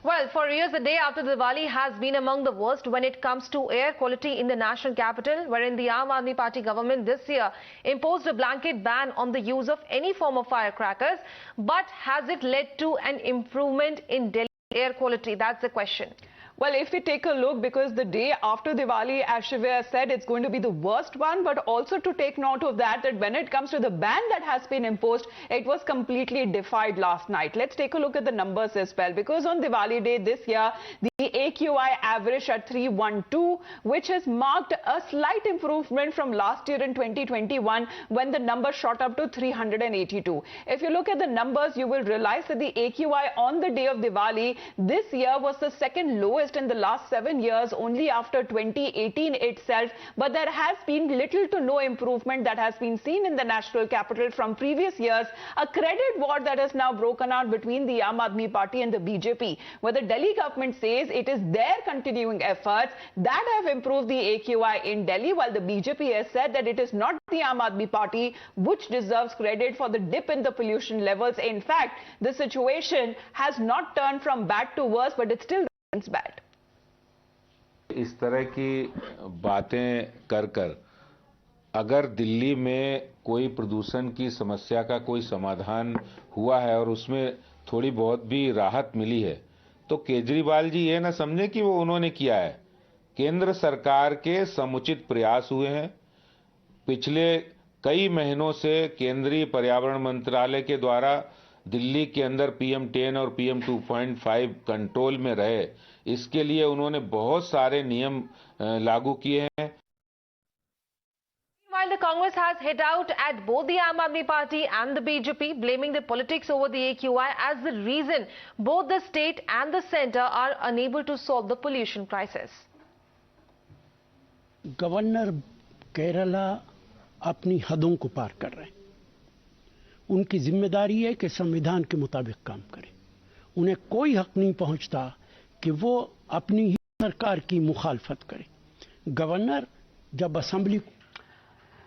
Well, for years, the day after Diwali has been among the worst when it comes to air quality in the national capital, wherein the Aam Aadmi Party government this year imposed a blanket ban on the use of any form of firecrackers. But has it led to an improvement in Delhi air quality? That's the question. Well, if we take a look, because the day after Diwali, as Shivya said, it's going to be the worst one, but also to take note of that when it comes to the ban that has been imposed, it was completely defied last night. Let's take a look at the numbers as well, because on Diwali day this year, the AQI averaged at 312, which has marked a slight improvement from last year in 2021, when the number shot up to 382. If you look at the numbers, you will realize that the AQI on the day of Diwali this year was the second lowest in the last 7 years, only after 2018 itself. But there has been little to no improvement that has been seen in the national capital from previous years. A credit war that has now broken out between the Aam Aadmi Party and the BJP, where the Delhi government says it is their continuing efforts that have improved the AQI in Delhi, while the BJP has said that it is not the Aam Aadmi Party which deserves credit for the dip in the pollution levels. In fact, the situation has not turned from bad to worse, but it's still bad. इस तरह की बातें कर अगर दिल्ली में कोई प्रदूषण की समस्या का कोई समाधान हुआ है और उसमें थोड़ी बहुत भी राहत मिली है, तो केजरीवाल जी ये ना समझे कि वो उन्होंने किया है। केंद्र सरकार के समुचित प्रयास हुए हैं। पिछले कई महीनों से केंद्रीय पर्यावरण मंत्रालय के द्वारा दिल्ली के अंदर PM10 और PM 2.5 कंट्रोल में रहे, इसके लिए उन्होंने बहुत सारे नियम लागू किए हैं। While the Congress has hit out at both the Aam Aadmi Party and the BJP, blaming the politics over the AQI as the reason both the state and the centre are unable to solve the pollution crisis. Governor Kerala अपनी हदों को पार कर रहे हैं। उनकी जिम्मेदारी है कि संविधान के मुताबिक काम करें। उन्हें कोई हक नहीं पहुंचता कि वो अपनी ही सरकार की मुखालफत करें। गवर्नर जब assembly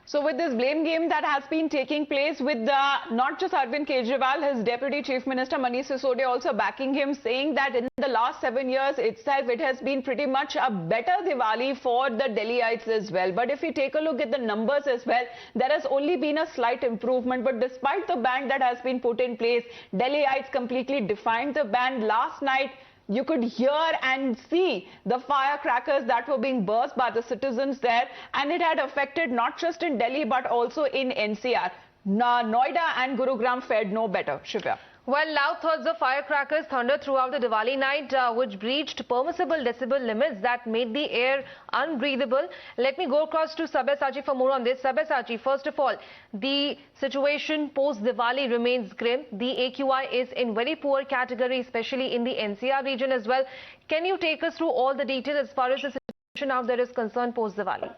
So with this blame game that has been taking place with not just Arvind Kejriwal, his Deputy Chief Minister Manish Sisodia also backing him, saying that in the last 7 years itself, it has been pretty much a better Diwali for the Delhiites as well. But if we take a look at the numbers as well, there has only been a slight improvement. But despite the ban that has been put in place, Delhiites completely defied the ban. Last night, you could hear and see the firecrackers that were being burst by the citizens there, and it had affected not just in Delhi but also in NCR. Noida and Gurugram fared no better. Shivya. Well, loud thoughts of firecrackers thundered throughout the Diwali night, which breached permissible decibel limits that made the air unbreathable. Let me go across to Sabyasachi for more on this. Sabyasachi, first of all, the situation post-Diwali remains grim. The AQI is in very poor category, especially in the NCR region as well. Can you take us through all the details as far as the situation out there is concerned post-Diwali?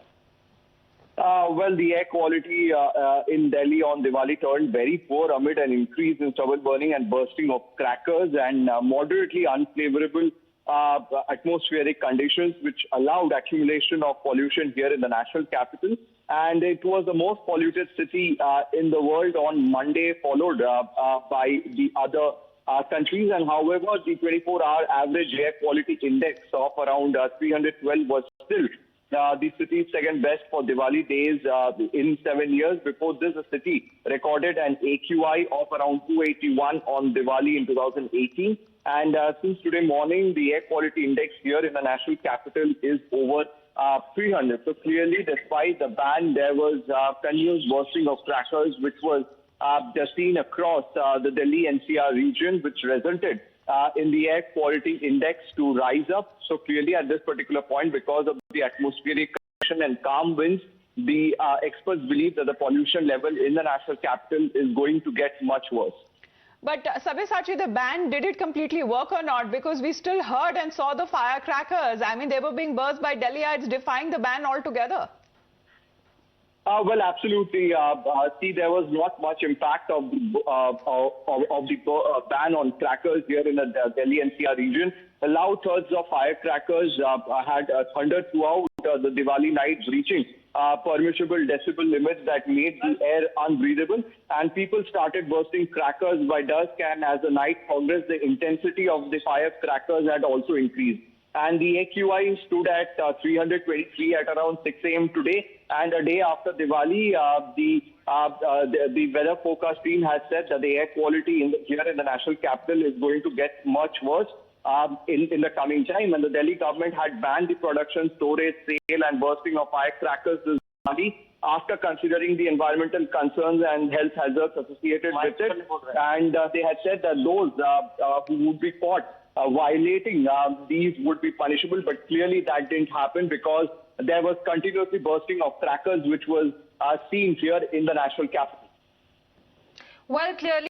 Well, the air quality in Delhi on Diwali turned very poor amid an increase in stubble burning and bursting of crackers and moderately unfavorable atmospheric conditions, which allowed accumulation of pollution here in the national capital. And it was the most polluted city in the world on Monday, followed by the other countries. And however, the 24-hour average air quality index of around 312 was still the city's second best for Diwali days in 7 years. Before this, the city recorded an AQI of around 281 on Diwali in 2018. And since today morning, the air quality index here in the national capital is over 300. So clearly, despite the ban, there was continuous bursting of crackers, which was seen across the Delhi NCR region, which resulted in the air quality index to rise up. So clearly at this particular point, because of the atmospheric condition and calm winds, the experts believe that the pollution level in the national capital is going to get much worse. But Sabyasachi, the ban, did it completely work or not? Because we still heard and saw the firecrackers. I mean, they were being burst by Delhiites, defying the ban altogether. Well, absolutely. See, there was not much impact of the ban on crackers here in the Delhi NCR region. Loud thoughts of firecrackers had thundered throughout the Diwali night, reaching permissible decibel limits that made the air unbreathable, and people started bursting crackers by dusk, and as the night progressed, the intensity of the firecrackers had also increased. And the AQI stood at 323 at around 6 a.m. today, and a day after Diwali, the weather forecast team has said that the air quality here in the national capital is going to get much worse in the coming time. And the Delhi government had banned the production, storage, sale and bursting of firecrackers this Diwali after considering the environmental concerns and health hazards associated with it. And they had said that those who would be caught violating these would be punishable, but clearly that didn't happen because there was continuously bursting of crackers which was seen here in the national capital. Well, clearly